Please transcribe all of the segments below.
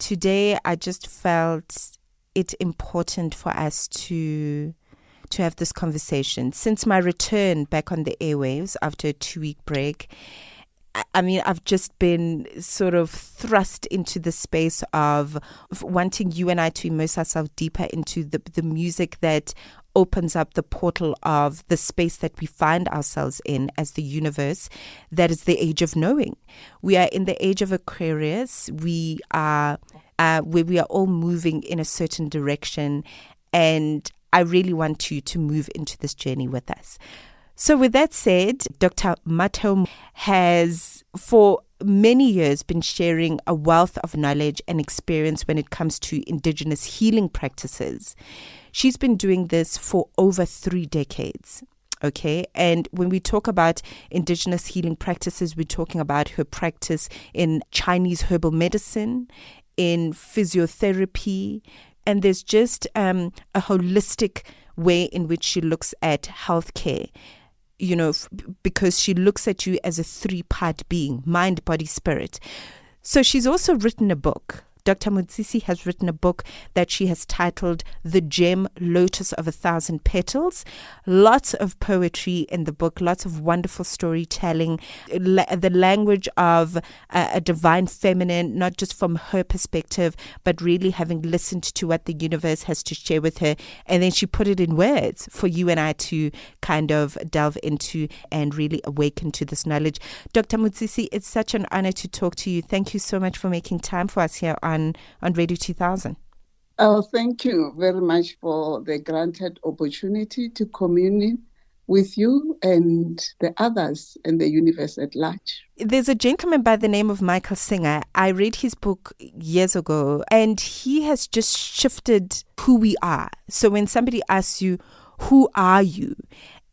today I just felt it important for us to have this conversation. Since my return back on the airwaves after a 2-week break, I mean, I've just been sort of thrust into the space of wanting you and I to immerse ourselves deeper into the music that opens up the portal of the space that we find ourselves in as the universe. That is the age of knowing. We are in the age of Aquarius. We are where we are all moving in a certain direction, and I really want you to move into this journey with us. So with that said, Dr. Mmatheo has for many years been sharing a wealth of knowledge and experience when it comes to indigenous healing practices. She's been doing this for over 3 decades. Okay. And when we talk about indigenous healing practices, we're talking about her practice in Chinese herbal medicine, in physiotherapy, and there's just a holistic way in which she looks at healthcare. You know, because she looks at you as a 3-part being, mind, body, spirit. So she's also written a book. Dr. Motsisi has written a book that she has titled The Gem Lotus of 1,000 Petals. Lots of poetry in the book, lots of wonderful storytelling, the language of a divine feminine, not just from her perspective, but really having listened to what the universe has to share with her. And then she put it in words for you and I to kind of delve into and really awaken to this knowledge. Dr. Motsisi, it's such an honor to talk to you. Thank you so much for making time for us here on Radio 2000. Oh, thank you very much for the granted opportunity to commune with you and the others and the universe at large. There's a gentleman by the name of Michael Singer. I read his book years ago, and he has just shifted who we are. So when somebody asks you, who are you?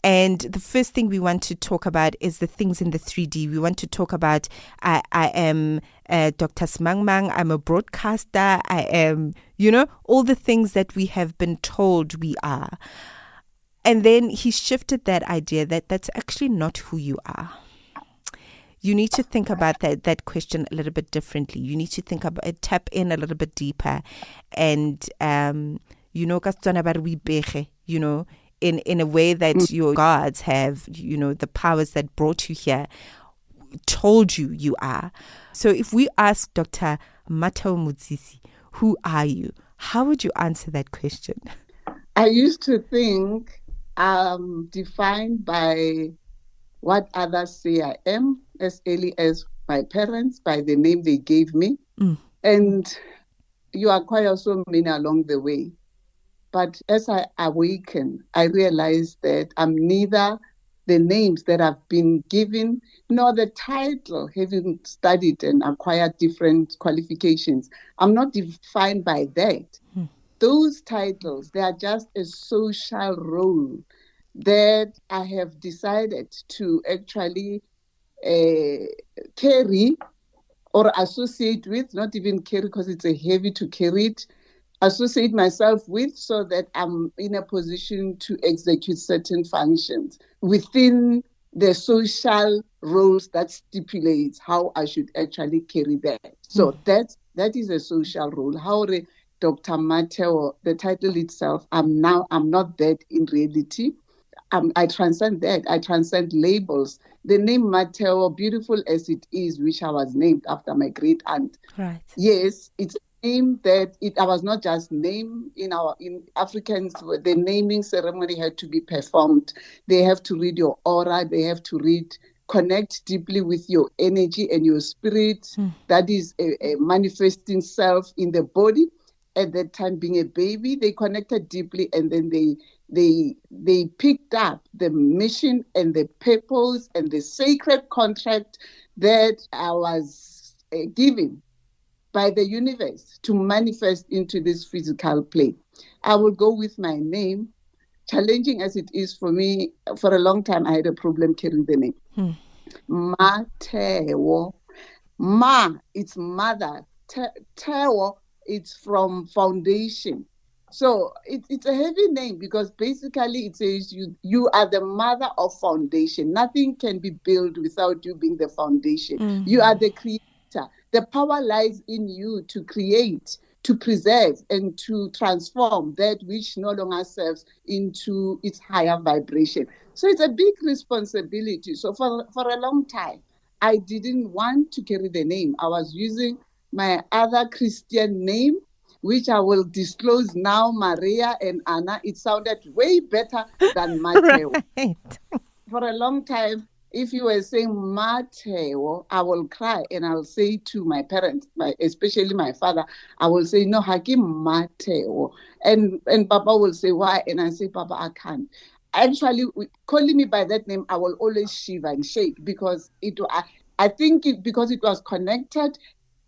And the first thing we want to talk about is the things in the 3D. We want to talk about, I am Dr. Smangmang, I'm a broadcaster, I am, all the things that we have been told we are. And then he shifted that idea that that's actually not who you are. You need to think about that question a little bit differently. You need to think about it, tap in a little bit deeper. And, in a way that your gods have, the powers that brought you here, told you are. So if we ask Dr. Mmatheo Motsisi, who are you? How would you answer that question? I used to think I'm defined by what others say I am, as early as my parents, by the name they gave me. And you acquire so many along the way. But as I awaken, I realize that I'm neither the names that I've been given, nor the title, having studied and acquired different qualifications. I'm not defined by that. Those titles, they are just a social role that I have decided to actually carry or associate with, not even carry because it's a heavy to carry it, associate myself with, so that I'm in a position to execute certain functions within the social roles that stipulates how I should actually carry that. So that is a social role. How Dr. Mmatheo, the title itself, I'm not that in reality. I transcend that. I transcend labels. The name Mmatheo, beautiful as it is, which I was named after my great aunt. Right. Yes, it's name that I was not just named in Africans. The naming ceremony had to be performed. They have to read your aura. They have to connect deeply with your energy and your spirit. That is a manifesting self in the body. At that time, being a baby, they connected deeply, and then they picked up the mission and the purpose and the sacred contract that I was given by the universe to manifest into this physical plane. I will go with my name, challenging as it is for me. For a long time, I had a problem carrying the name. Mmatheo. Ma, it's mother. Teo, it's from foundation. So it's a heavy name because basically it says you are the mother of foundation. Nothing can be built without you being the foundation. You are the creator The power lies in you to create, to preserve, and to transform that which no longer serves into its higher vibration. So it's a big responsibility. So for a long time, I didn't want to carry the name. I was using my other Christian name, which I will disclose now, Maria and Anna. It sounded way better than Mmatheo. Right. For a long time, if you were saying Mmatheo, I will cry and I'll say to my parents, especially my father, I will say, no, Haki Mmatheo. And Papa will say, why? And I say, Papa, I can't. Actually, calling me by that name, I will always shiver and shake because I think because it was connected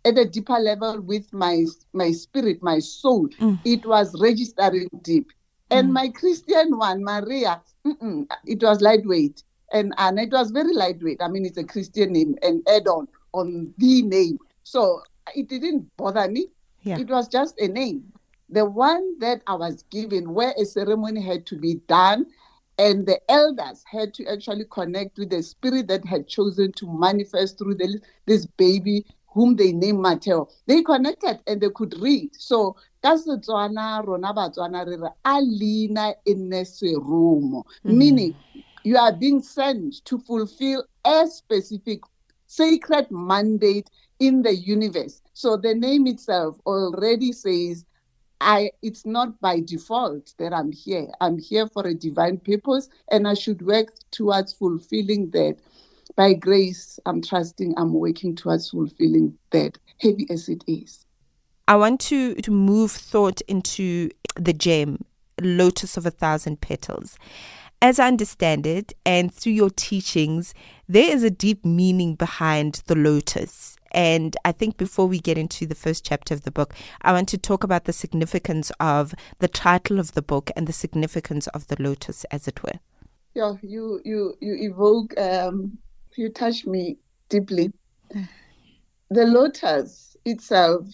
at a deeper level with my spirit, my soul. It was registering deep. And my Christian one, Maria, it was lightweight. And it was very lightweight. I mean, it's a Christian name, an add-on on the name. So it didn't bother me. Yeah. It was just a name. The one that I was given, where a ceremony had to be done, and the elders had to actually connect with the spirit that had chosen to manifest through this baby whom they named Mmatheo. They connected and they could read. So that's the Tswana, Rona Batswana, Alina Ineserumo, meaning you are being sent to fulfill a specific sacred mandate in the universe. So the name itself already says, it's not by default that I'm here. I'm here for a divine purpose, and I should work towards fulfilling that. By grace, I'm trusting, I'm working towards fulfilling that, heavy as it is. I want to move thought into the gem, Lotus of 1,000 Petals. As I understand it, and through your teachings, there is a deep meaning behind the lotus. And I think before we get into the first chapter of the book, I want to talk about the significance of the title of the book and the significance of the lotus, as it were. Yeah, you evoke, you touch me deeply. The lotus itself,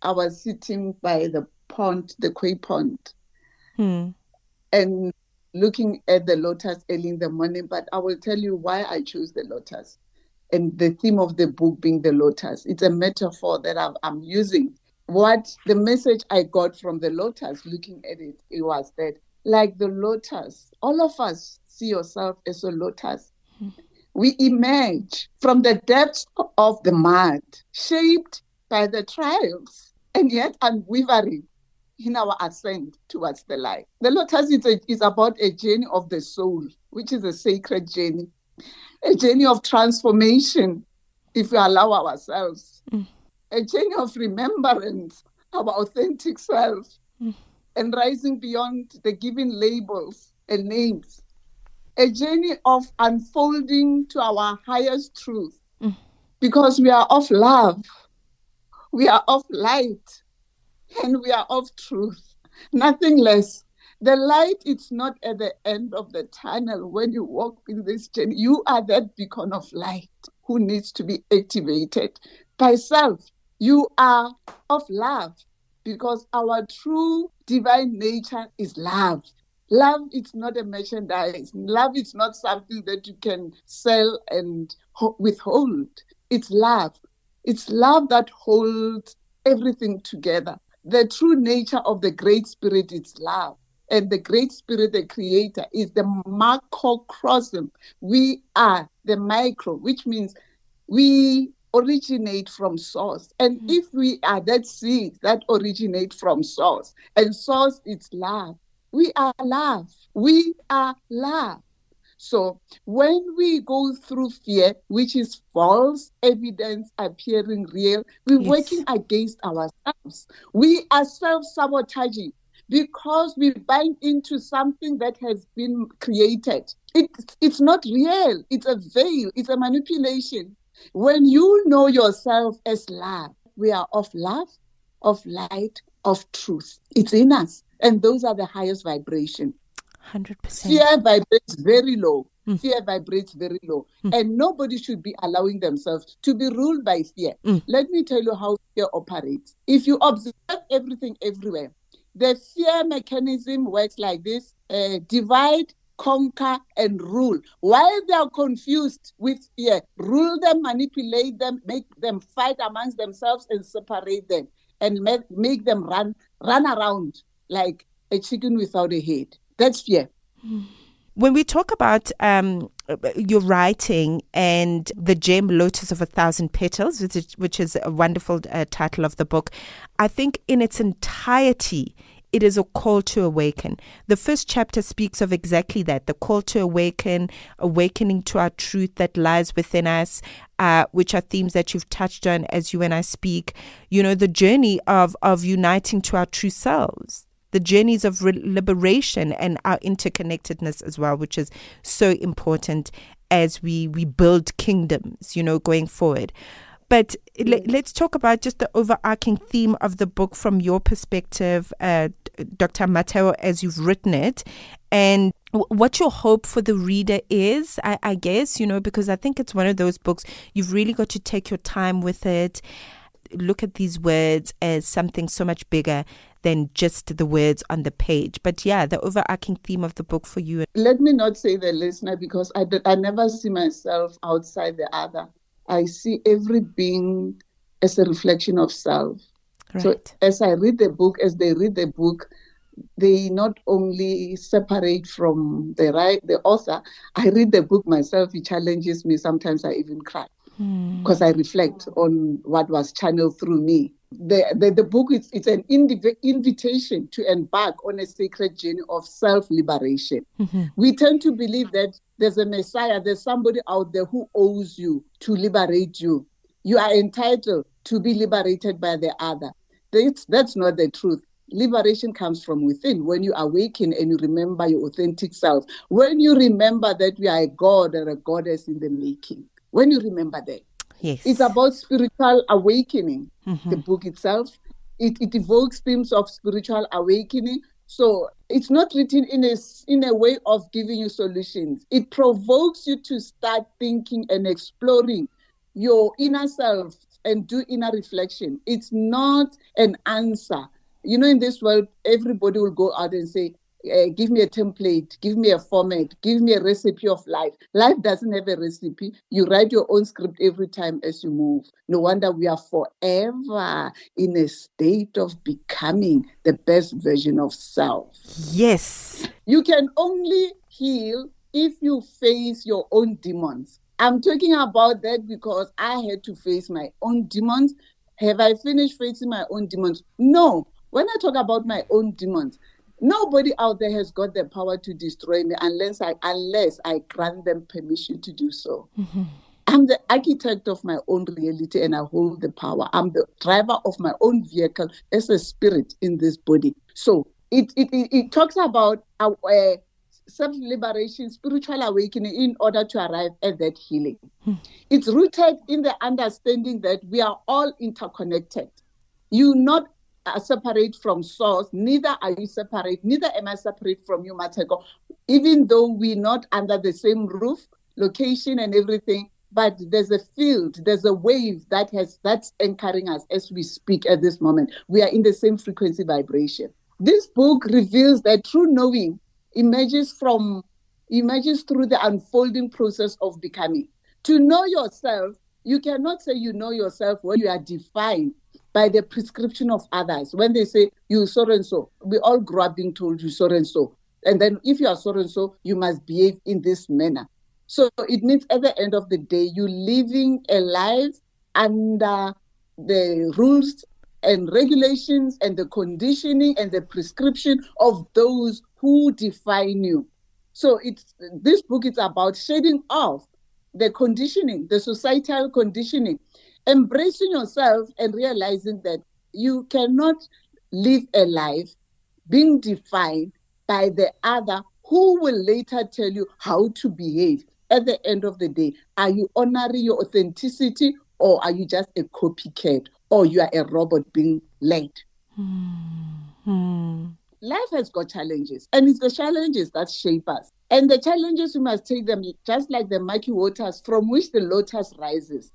I was sitting by the pond, the Koi pond, and looking at the lotus early in the morning, but I will tell you why I chose the lotus. And the theme of the book being the lotus. It's a metaphor that I'm using. What the message I got from the lotus, looking at it, it was that, like the lotus, all of us see yourself as a lotus. We emerge from the depths of the mud, shaped by the trials, and yet unwavering in our ascent towards the light. The lotus is about a journey of the soul, which is a sacred journey, a journey of transformation, if we allow ourselves, a journey of remembrance, our authentic self, and rising beyond the given labels and names, a journey of unfolding to our highest truth, because we are of love, we are of light, and we are of truth, nothing less. The light is not at the end of the tunnel when you walk in this journey. You are that beacon of light who needs to be activated. By self, you are of love, because our true divine nature is love. Love is not a merchandise. Love is not something that you can sell and withhold. It's love. It's love that holds everything together. The true nature of the Great Spirit is love. And the Great Spirit, the Creator, is the macrocosm. We are the micro, which means we originate from source. And if we are that seed that originate from source, and source is love, we are love. We are love. So when we go through fear, which is false evidence appearing real, we're working against ourselves. We are self-sabotaging because we bind into something that has been created. It's not real. It's a veil. It's a manipulation. When you know yourself as love, we are of love, of light, of truth. It's in us. And those are the highest vibration. 100%. Fear vibrates very low. Fear vibrates very low. And nobody should be allowing themselves to be ruled by fear. Let me tell you how fear operates. If you observe everything everywhere, the fear mechanism works like this: divide, conquer, and rule. While they are confused with fear, rule them, manipulate them, make them fight amongst themselves and separate them, and make them run around like a chicken without a head. That's fear. When we talk about your writing and the gem Lotus of 1,000 Petals, which is a wonderful title of the book, I think in its entirety, it is a call to awaken. The first chapter speaks of exactly that, the call to awaken, awakening to our truth that lies within us, which are themes that you've touched on as you and I speak. You know, the journey of uniting to our true selves, the journeys of liberation and our interconnectedness as well, which is so important as we build kingdoms, you know, going forward. But let's talk about just the overarching theme of the book from your perspective, Dr. Mmatheo, as you've written it, and what your hope for the reader is, I guess, you know, because I think it's one of those books you've really got to take your time with it, look at these words as something so much bigger than just the words on the page. But yeah, the overarching theme of the book for you. Let me not say the listener, because I never see myself outside the other. I see every being as a reflection of self. Right. So as I read the book, as they read the book, they not only separate from the author. I read the book myself, it challenges me. Sometimes I even cry because I reflect on what was channeled through me. The book it's an invitation to embark on a sacred journey of self-liberation. Mm-hmm. We tend to believe that there's a Messiah, there's somebody out there who owes you to liberate you. You are entitled to be liberated by the other. That's not the truth. Liberation comes from within when you awaken and you remember your authentic self. When you remember that we are a god or a goddess in the making. When you remember that. Yes. It's about spiritual awakening. Mm-hmm. The book itself, it evokes themes of spiritual awakening. So it's not written in a way of giving you solutions. It provokes you to start thinking and exploring your inner self and do inner reflection. It's not an answer. You know, in this world, everybody will go out and say, give me a template, give me a format, give me a recipe of life. Life doesn't have a recipe. You write your own script every time as you move. No wonder we are forever in a state of becoming the best version of self. Yes. You can only heal if you face your own demons. I'm talking about that because I had to face my own demons. Have I finished facing my own demons? No. When I talk about my own demons, nobody out there has got the power to destroy me unless I grant them permission to do so. Mm-hmm. I'm the architect of my own reality and I hold the power. I'm the driver of my own vehicle as a spirit in this body. So it talks about self-liberation, spiritual awakening in order to arrive at that healing. Mm-hmm. It's rooted in the understanding that we are all interconnected. You not are separate from source, neither are you separate, neither am I separate from you, Mmatheko, even though we're not under the same roof, location and everything, but there's a field, there's a wave that's anchoring us as we speak at this moment. We are in the same frequency vibration. This book reveals that true knowing emerges through the unfolding process of becoming. To know yourself, you cannot say you know yourself when you are defined by the prescription of others. When they say, you so and so, we all grew up being told you so and so. And then if you are so and so, you must behave in this manner. So it means at the end of the day, you're living a life under the rules and regulations and the conditioning and the prescription of those who define you. So this book is about shedding off the conditioning, the societal conditioning, embracing yourself and realizing that you cannot live a life being defined by the other who will later tell you how to behave. At the end of the day, are you honoring your authenticity or are you just a copycat or you are a robot being led? Mm-hmm. Life has got challenges and it's the challenges that shape us. And the challenges, we must take them just like the murky waters from which the lotus rises.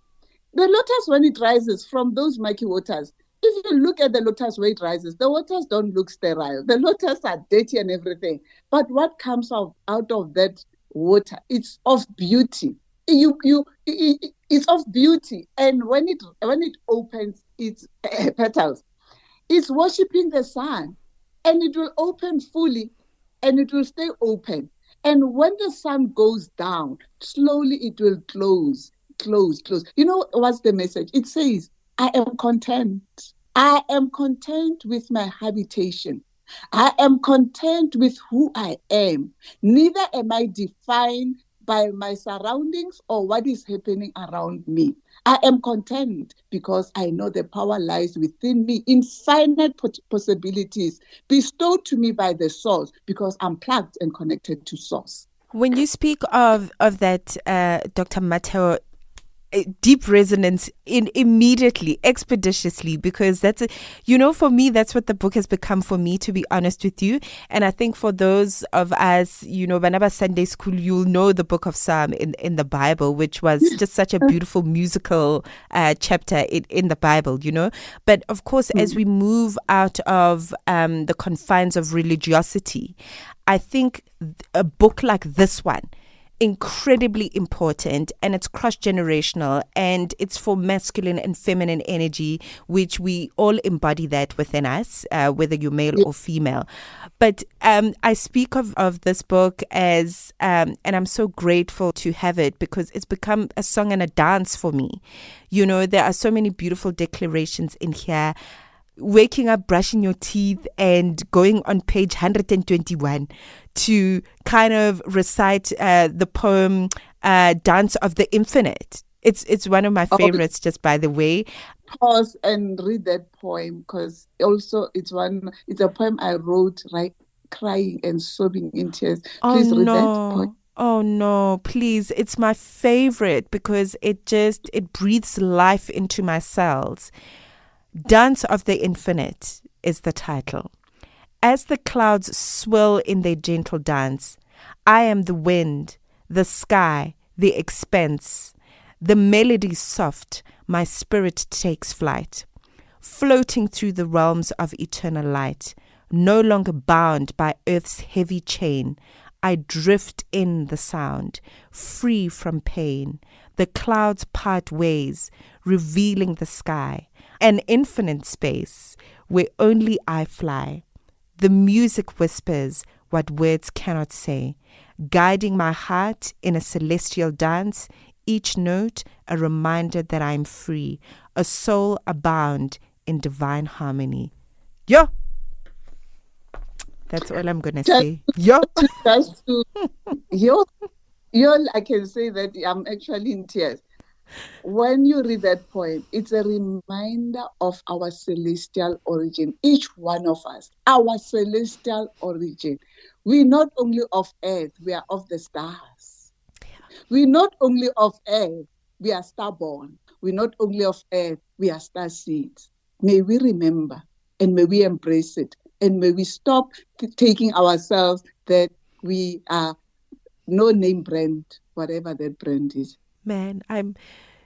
The lotus, when it rises from those murky waters, if you look at the lotus where it rises, the waters don't look sterile. The lotus are dirty and everything. But what comes out of that water, it's of beauty. It's of beauty. And when it opens its petals, it's worshiping the sun. And it will open fully and it will stay open. And when the sun goes down, slowly it will close. You know what's the message? It says, I am content. I am content with my habitation. I am content with who I am. Neither am I defined by my surroundings or what is happening around me. I am content because I know the power lies within me, infinite possibilities bestowed to me by the source because I'm plugged and connected to source. When you speak of that, Dr. Mmatheo, deep resonance in immediately, expeditiously, because that's for me, that's what the book has become for me, to be honest with you. And I think for those of us, whenever Sunday school, you'll know the book of Psalm in the Bible, which was just such a beautiful musical chapter in the Bible, But of course, as we move out of the confines of religiosity, I think a book like this one, incredibly important, and it's cross-generational, and it's for masculine and feminine energy, which we all embody that within us, whether you're male or female. But I speak of this book as, and I'm so grateful to have it because it's become a song and a dance for me. There are so many beautiful declarations in here. Waking up, brushing your teeth, and going on page 121 to kind of recite the poem Dance of the Infinite. It's one of my favorites, just by the way. Pause and read that poem, because also it's a poem I wrote, right, crying and sobbing in tears. Please read that poem. Oh no, please. It's my favorite because it breathes life into my cells. Dance of the Infinite is the title. As the clouds swirl in their gentle dance, I am the wind, the sky, the expanse. The melody soft, my spirit takes flight, floating through the realms of eternal light. No longer bound by earth's heavy chain, I drift in the sound, free from pain. The clouds part ways, revealing the sky, an infinite space where only I fly. The music whispers what words cannot say, guiding my heart in a celestial dance, each note a reminder that I am free, a soul abound in divine harmony. Yo! That's all I'm going to say. Yo! I can say that I'm actually in tears. When you read that poem, it's a reminder of our celestial origin. Each one of us, our celestial origin. We're not only of earth, we are of the stars. We're not only of earth, we are starborn. We're not only of earth, we are star seeds. May we remember and may we embrace it. And may we stop taking ourselves that we are no name brand, whatever that brand is. Man,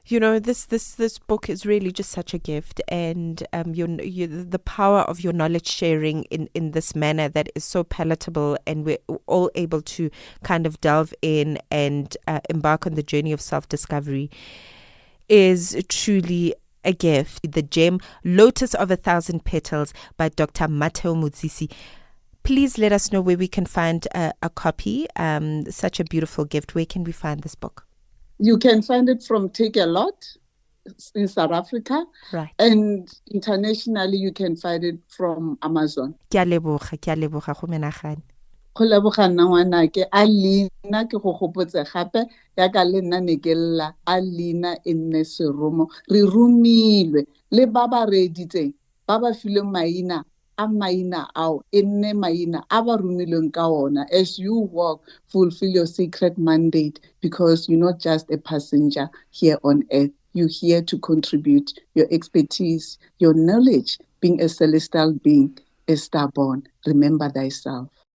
this book is really just such a gift, and the power of your knowledge sharing in this manner that is so palatable, and we're all able to kind of delve in and embark on the journey of self-discovery is truly a gift. The gem, Lotus of 1,000 Petals by Dr. Mmatheo Motsisi. Please let us know where we can find a copy. Such a beautiful gift. Where can we find this book? You can find it from Take a Lot in South Africa. Right. And internationally, you can find it from Amazon. Ke a leboga go menagane. Go leboga nna ngwanake a leina ke go gopotse gape ya ka le nna ne ke lla a leina e nne seromo re rumilwe le ba ba reditseng ba ba fileng maina a maina ao e nne maina a ba rumilweng ka ona. As you walk, fulfill your sacred mandate, because you're not just a passenger here on earth. You're here to contribute your expertise, your knowledge, being a celestial being, a starborn. Remember thyself.